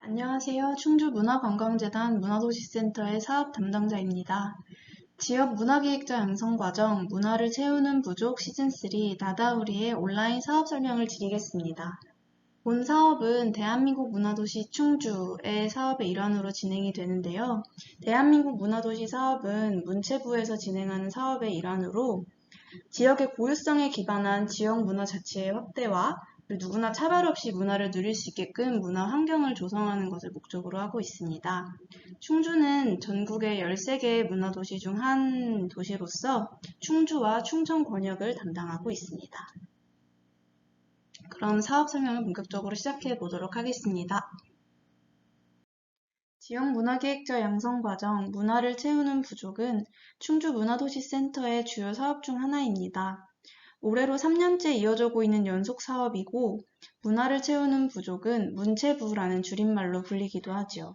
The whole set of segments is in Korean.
안녕하세요. 충주문화관광재단 문화도시센터의 사업 담당자입니다. 지역 문화기획자 양성과정 문화를 채우는 부족 시즌3 나다우리의 온라인 사업 설명을 드리겠습니다. 본 사업은 대한민국 문화도시 충주의 사업의 일환으로 진행이 되는데요. 대한민국 문화도시 사업은 문체부에서 진행하는 사업의 일환으로 지역의 고유성에 기반한 지역 문화 자체의 확대와 누구나 차별 없이 문화를 누릴 수 있게끔 문화 환경을 조성하는 것을 목적으로 하고 있습니다. 충주는 전국의 13개의 문화도시 중 한 도시로서 충주와 충청 권역을 담당하고 있습니다. 그럼 사업 설명을 본격적으로 시작해 보도록 하겠습니다. 지역 문화기획자 양성 과정 문화를 채우는 부족은 충주문화도시센터의 주요 사업 중 하나입니다. 올해로 3년째 이어지고 있는 연속 사업이고 문화를 채우는 부족은 문체부라는 줄임말로 불리기도 하죠.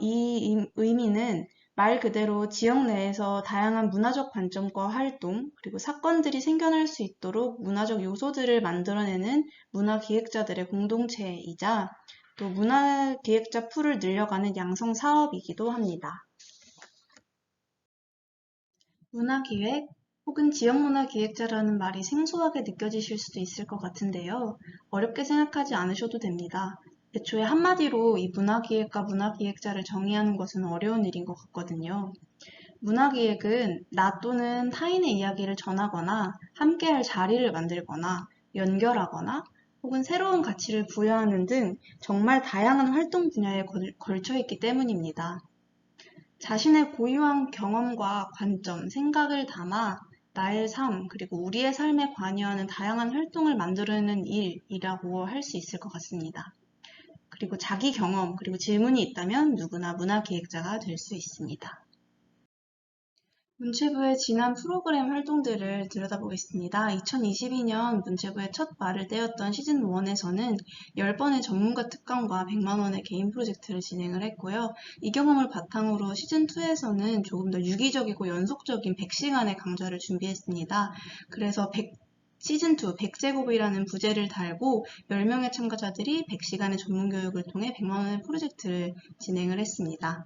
이 의미는 말 그대로 지역 내에서 다양한 문화적 관점과 활동, 그리고 사건들이 생겨날 수 있도록 문화적 요소들을 만들어내는 문화기획자들의 공동체이자 또 문화기획자 풀을 늘려가는 양성 사업이기도 합니다. 문화기획 혹은 지역문화기획자라는 말이 생소하게 느껴지실 수도 있을 것 같은데요. 어렵게 생각하지 않으셔도 됩니다. 애초에 한마디로 이 문화기획과 문화기획자를 정의하는 것은 어려운 일인 것 같거든요. 문화기획은 나 또는 타인의 이야기를 전하거나 함께할 자리를 만들거나 연결하거나 혹은 새로운 가치를 부여하는 등 정말 다양한 활동 분야에 걸쳐 있기 때문입니다. 자신의 고유한 경험과 관점, 생각을 담아 나의 삶, 그리고 우리의 삶에 관여하는 다양한 활동을 만들어내는 일이라고 할 수 있을 것 같습니다. 그리고 자기 경험, 그리고 질문이 있다면 누구나 문화기획자가 될 수 있습니다. 문체부의 지난 프로그램 활동들을 들여다보겠습니다. 2022년 문체부의 첫 발을 떼었던 시즌1에서는 10번의 전문가 특강과 100만원의 개인 프로젝트를 진행을 했고요. 이 경험을 바탕으로 시즌2에서는 조금 더 유기적이고 연속적인 100시간의 강좌를 준비했습니다. 그래서 시즌2 100제곱이라는 부제를 달고 10명의 참가자들이 100시간의 전문교육을 통해 100만원의 프로젝트를 진행을 했습니다.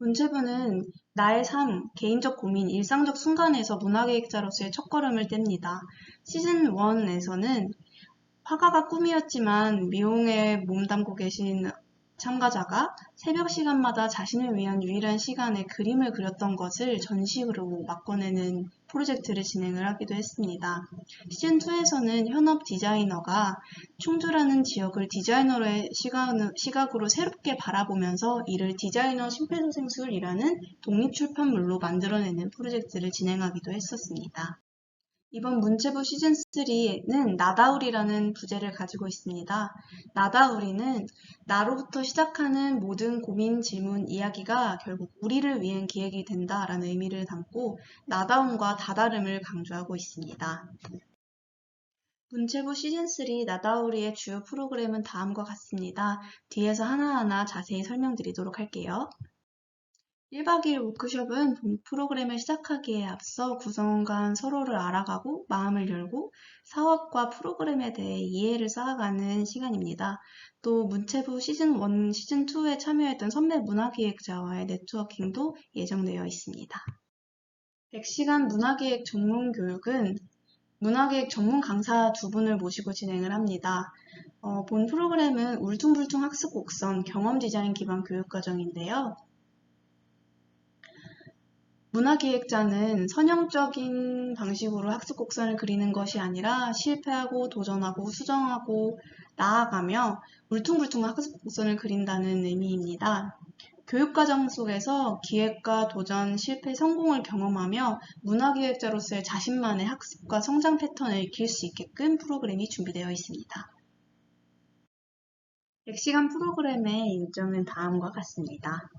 문체부는 나의 삶, 개인적 고민, 일상적 순간에서 문화기획자로서의 첫걸음을 뗍니다. 시즌1에서는 화가가 꿈이었지만 미용에 몸담고 계신 참가자가 새벽 시간마다 자신을 위한 유일한 시간에 그림을 그렸던 것을 전시로 바꿔내는 프로젝트를 진행을 하기도 했습니다. 시즌2에서는 현업 디자이너가 충주라는 지역을 디자이너의 시각으로 새롭게 바라보면서 이를 디자이너 심폐소생술이라는 독립출판물로 만들어내는 프로젝트를 진행하기도 했었습니다. 이번 문체부 시즌3는 나다우리라는 부제를 가지고 있습니다. 나다우리는 나로부터 시작하는 모든 고민, 질문, 이야기가 결국 우리를 위한 기획이 된다라는 의미를 담고 나다움과 다다름을 강조하고 있습니다. 문체부 시즌3 나다우리의 주요 프로그램은 다음과 같습니다. 뒤에서 하나하나 자세히 설명드리도록 할게요. 1박 2일 워크숍은 본 프로그램을 시작하기에 앞서 구성원 간 서로를 알아가고 마음을 열고 사업과 프로그램에 대해 이해를 쌓아가는 시간입니다. 또 문체부 시즌1, 시즌2에 참여했던 선배 문화기획자와의 네트워킹도 예정되어 있습니다. 100시간 문화기획 전문 교육은 문화기획 전문 강사 2분을 모시고 진행을 합니다. 본 프로그램은 울퉁불퉁 학습 곡선 경험 디자인 기반 교육과정인데요. 문화기획자는 선형적인 방식으로 학습 곡선을 그리는 것이 아니라 실패하고 도전하고 수정하고 나아가며 울퉁불퉁한 학습 곡선을 그린다는 의미입니다. 교육과정 속에서 기획과 도전, 실패, 성공을 경험하며 문화기획자로서의 자신만의 학습과 성장 패턴을 익힐 수 있게끔 프로그램이 준비되어 있습니다. 100시간 프로그램의 일정은 다음과 같습니다.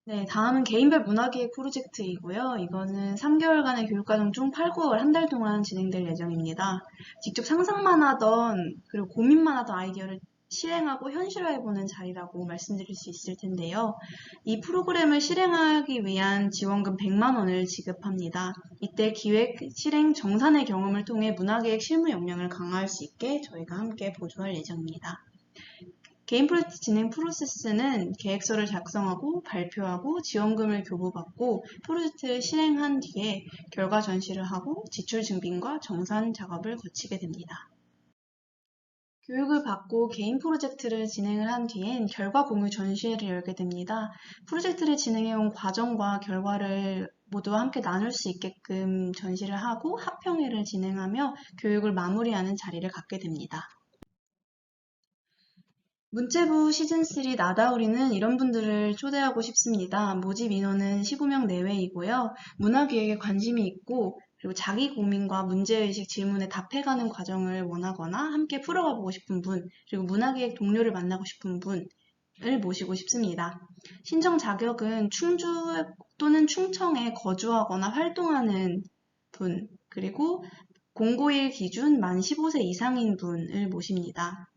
네, 다음은 개인별 문화기획 프로젝트이고요. 이거는 3개월간의 교육과정 중 8, 9월 한 달 동안 진행될 예정입니다. 직접 상상만 하던 그리고 고민만 하던 아이디어를 실행하고 현실화해보는 자리라고 말씀드릴 수 있을 텐데요. 이 프로그램을 실행하기 위한 지원금 100만 원을 지급합니다. 이때 기획, 실행, 정산의 경험을 통해 문화계획 실무 역량을 강화할 수 있게 저희가 함께 보조할 예정입니다. 개인 프로젝트 진행 프로세스는 계획서를 작성하고 발표하고 지원금을 교부받고 프로젝트를 실행한 뒤에 결과 전시를 하고 지출 증빙과 정산 작업을 거치게 됩니다. 교육을 받고 개인 프로젝트를 진행을 한 뒤엔 결과 공유 전시회를 열게 됩니다. 프로젝트를 진행해온 과정과 결과를 모두와 함께 나눌 수 있게끔 전시를 하고 합평회를 진행하며 교육을 마무리하는 자리를 갖게 됩니다. 문체부 시즌3 나다우리는 이런 분들을 초대하고 싶습니다. 모집 인원은 15명 내외이고요. 문화기획에 관심이 있고 그리고 자기 고민과 문제의식 질문에 답해가는 과정을 원하거나 함께 풀어가보고 싶은 분, 그리고 문화기획 동료를 만나고 싶은 분을 모시고 싶습니다. 신청 자격은 충주 또는 충청에 거주하거나 활동하는 분, 그리고 공고일 기준 만 15세 이상인 분을 모십니다.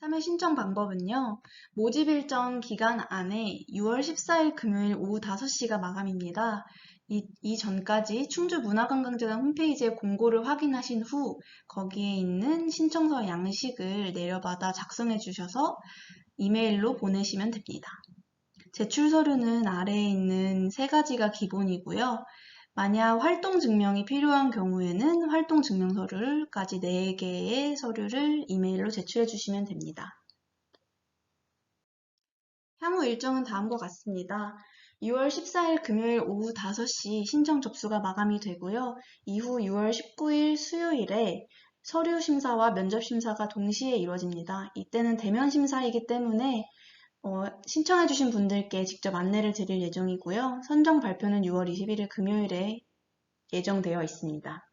참여 신청 방법은요. 모집 일정 기간 안에 6월 14일 금요일 오후 5시가 마감입니다. 이 전까지 충주문화관광재단 홈페이지에 공고를 확인하신 후 거기에 있는 신청서 양식을 내려받아 작성해 주셔서 이메일로 보내시면 됩니다. 제출 서류는 아래에 있는 3가지가 기본이고요. 만약 활동 증명이 필요한 경우에는 활동 증명 서류까지 4개의 서류를 이메일로 제출해 주시면 됩니다. 향후 일정은 다음과 같습니다. 6월 14일 금요일 오후 5시 신청 접수가 마감이 되고요. 이후 6월 19일 수요일에 서류 심사와 면접 심사가 동시에 이루어집니다. 이때는 대면 심사이기 때문에 신청해주신 분들께 직접 안내를 드릴 예정이고요. 선정 발표는 6월 21일 금요일에 예정되어 있습니다.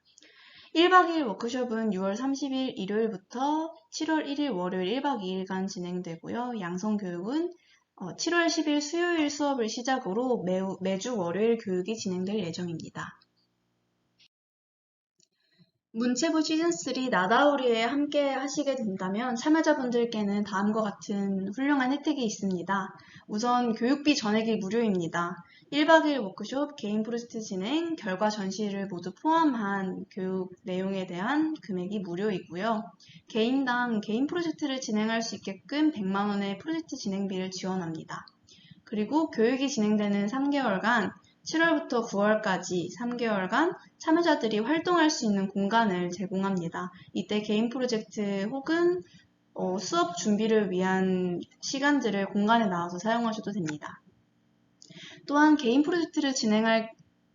1박 2일 워크숍은 6월 30일 일요일부터 7월 1일 월요일 1박 2일간 진행되고요. 양성교육은 7월 10일 수요일 수업을 시작으로 매주 월요일 교육이 진행될 예정입니다. 문체부 시즌3 나다우리에 함께 하시게 된다면 참여자분들께는 다음과 같은 훌륭한 혜택이 있습니다. 우선 교육비 전액이 무료입니다. 1박 2일 워크숍, 개인 프로젝트 진행, 결과 전시를 모두 포함한 교육 내용에 대한 금액이 무료이고요. 개인당 개인 프로젝트를 진행할 수 있게끔 100만 원의 프로젝트 진행비를 지원합니다. 그리고 교육이 진행되는 3개월간 7월부터 9월까지 3개월간 참여자들이 활동할 수 있는 공간을 제공합니다. 이때 개인 프로젝트 혹은 수업 준비를 위한 시간들을 공간에 나와서 사용하셔도 됩니다. 또한 개인 프로젝트를 진행할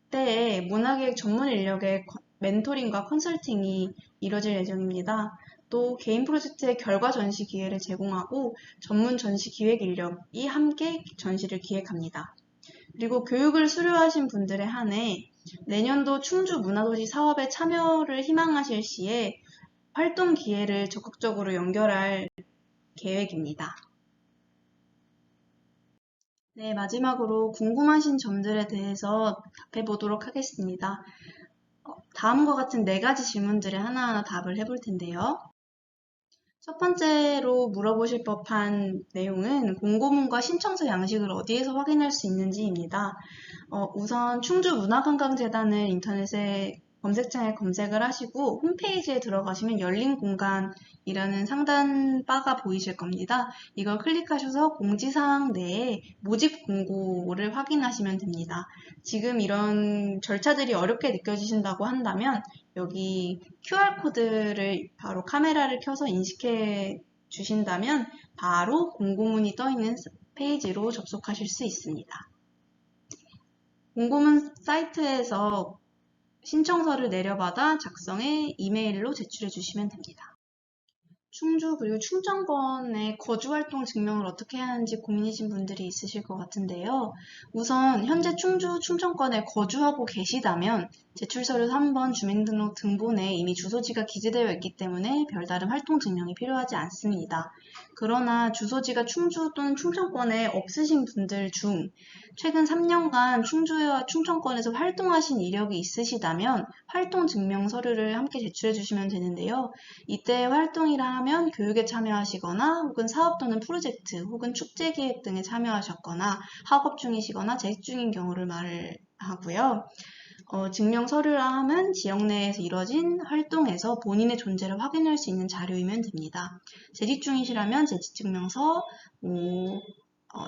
때에 문화기획 전문 인력의 멘토링과 컨설팅이 이뤄질 예정입니다. 또 개인 프로젝트의 결과 전시 기회를 제공하고 전문 전시 기획 인력이 함께 전시를 기획합니다. 그리고 교육을 수료하신 분들에 한해 내년도 충주 문화도시 사업에 참여를 희망하실 시에 활동 기회를 적극적으로 연결할 계획입니다. 네, 마지막으로 궁금하신 점들에 대해서 답해 보도록 하겠습니다. 다음과 같은 4가지 질문들에 하나하나 답을 해볼 텐데요. 첫 번째로 물어보실 법한 내용은 공고문과 신청서 양식을 어디에서 확인할 수 있는지입니다. 우선 충주문화관광재단을 인터넷에 검색창에 검색을 하시고 홈페이지에 들어가시면 열린 공간이라는 상단 바가 보이실 겁니다. 이걸 클릭하셔서 공지사항 내에 모집 공고를 확인하시면 됩니다. 지금 이런 절차들이 어렵게 느껴지신다고 한다면 여기 QR코드를 바로 카메라를 켜서 인식해 주신다면 바로 공고문이 떠 있는 페이지로 접속하실 수 있습니다. 공고문 사이트에서 신청서를 내려받아 작성해 이메일로 제출해 주시면 됩니다. 충주 그리고 충청권의 거주활동 증명을 어떻게 하는지 고민이신 분들이 있으실 것 같은데요. 우선 현재 충주, 충청권에 거주하고 계시다면 제출서류 3번 주민등록 등본에 이미 주소지가 기재되어 있기 때문에 별다른 활동 증명이 필요하지 않습니다. 그러나 주소지가 충주 또는 충청권에 없으신 분들 중 최근 3년간 충주와 충청권에서 활동하신 이력이 있으시다면 활동 증명 서류를 함께 제출해 주시면 되는데요. 이때 활동이란 하면 교육에 참여하시거나 혹은 사업 또는 프로젝트 혹은 축제 기획 등에 참여하셨거나 학업 중이시거나 재직 중인 경우를 말을 하고요. 증명 서류라 함은 지역 내에서 이뤄진 활동에서 본인의 존재를 확인할 수 있는 자료이면 됩니다. 재직 중이시라면 재직증명서,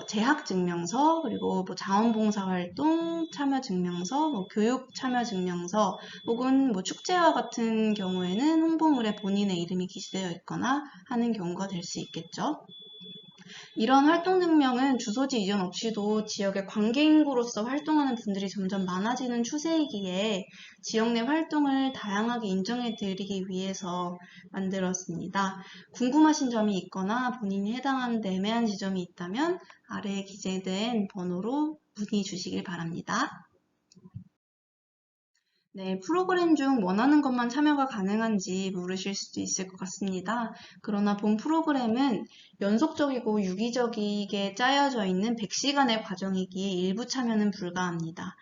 재학증명서, 그리고 자원봉사활동 참여증명서, 교육 참여증명서, 혹은 축제와 같은 경우에는 홍보물에 본인의 이름이 기재되어 있거나 하는 경우가 될 수 있겠죠. 이런 활동 증명은 주소지 이전 없이도 지역의 관계인구로서 활동하는 분들이 점점 많아지는 추세이기에 지역 내 활동을 다양하게 인정해 드리기 위해서 만들었습니다. 궁금하신 점이 있거나 본인이 해당하는 애매한 지점이 있다면 아래에 기재된 번호로 문의 주시길 바랍니다. 네, 프로그램 중 원하는 것만 참여가 가능한지 물으실 수도 있을 것 같습니다. 그러나 본 프로그램은 연속적이고 유기적이게 짜여져 있는 100시간의 과정이기에 일부 참여는 불가합니다.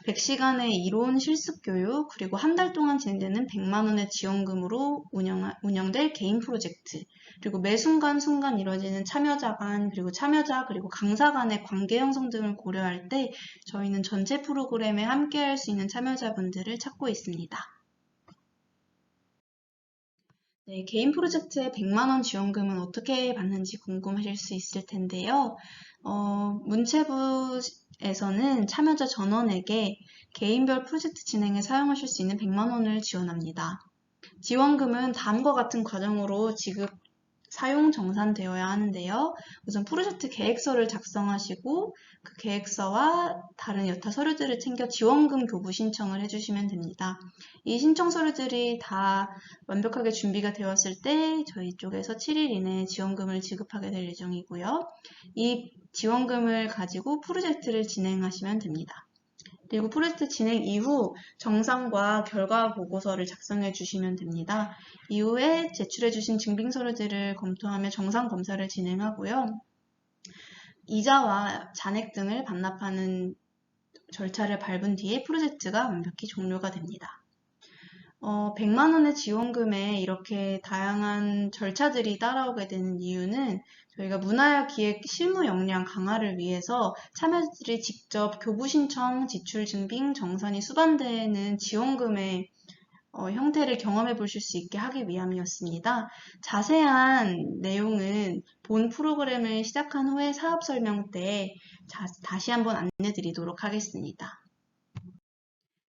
100시간의 이론 실습 교육, 그리고 한 달 동안 진행되는 100만 원의 지원금으로 운영될 개인 프로젝트, 그리고 매 순간 이뤄지는 참여자 간, 그리고 참여자, 그리고 강사 간의 관계 형성 등을 고려할 때 저희는 전체 프로그램에 함께할 수 있는 참여자분들을 찾고 있습니다. 네, 개인 프로젝트의 100만 원 지원금은 어떻게 받는지 궁금하실 수 있을 텐데요. 문체부에서는 참여자 전원에게 개인별 프로젝트 진행에 사용하실 수 있는 100만 원을 지원합니다. 지원금은 다음과 같은 과정으로 사용 정산되어야 하는데요. 우선 프로젝트 계획서를 작성하시고 그 계획서와 다른 여타 서류들을 챙겨 지원금 교부 신청을 해주시면 됩니다. 이 신청 서류들이 다 완벽하게 준비가 되었을 때 저희 쪽에서 7일 이내에 지원금을 지급하게 될 예정이고요. 이 지원금을 가지고 프로젝트를 진행하시면 됩니다. 그리고 프로젝트 진행 이후 정상과 결과 보고서를 작성해 주시면 됩니다. 이후에 제출해 주신 증빙 서류들을 검토하며 정상 검사를 진행하고요. 이자와 잔액 등을 반납하는 절차를 밟은 뒤에 프로젝트가 완벽히 종료가 됩니다. 100만 원의 지원금에 이렇게 다양한 절차들이 따라오게 되는 이유는 저희가 문화야 기획 실무 역량 강화를 위해서 참여자들이 직접 교부 신청, 지출 증빙, 정산이 수반되는 지원금의 형태를 경험해 보실 수 있게 하기 위함이었습니다. 자세한 내용은 본 프로그램을 시작한 후에 사업 설명 때 다시 한번 안내 드리도록 하겠습니다.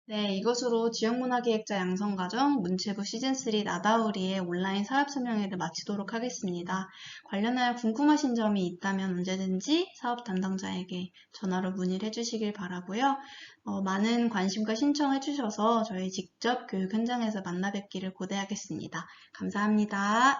네, 이것으로 지역문화기획자 양성과정 문체부 시즌3 나다우리의 온라인 사업 설명회를 마치도록 하겠습니다. 관련하여 궁금하신 점이 있다면 언제든지 사업 담당자에게 전화로 문의를 해주시길 바라고요. 많은 관심과 신청해 주셔서 저희 직접 교육 현장에서 만나 뵙기를 고대하겠습니다. 감사합니다.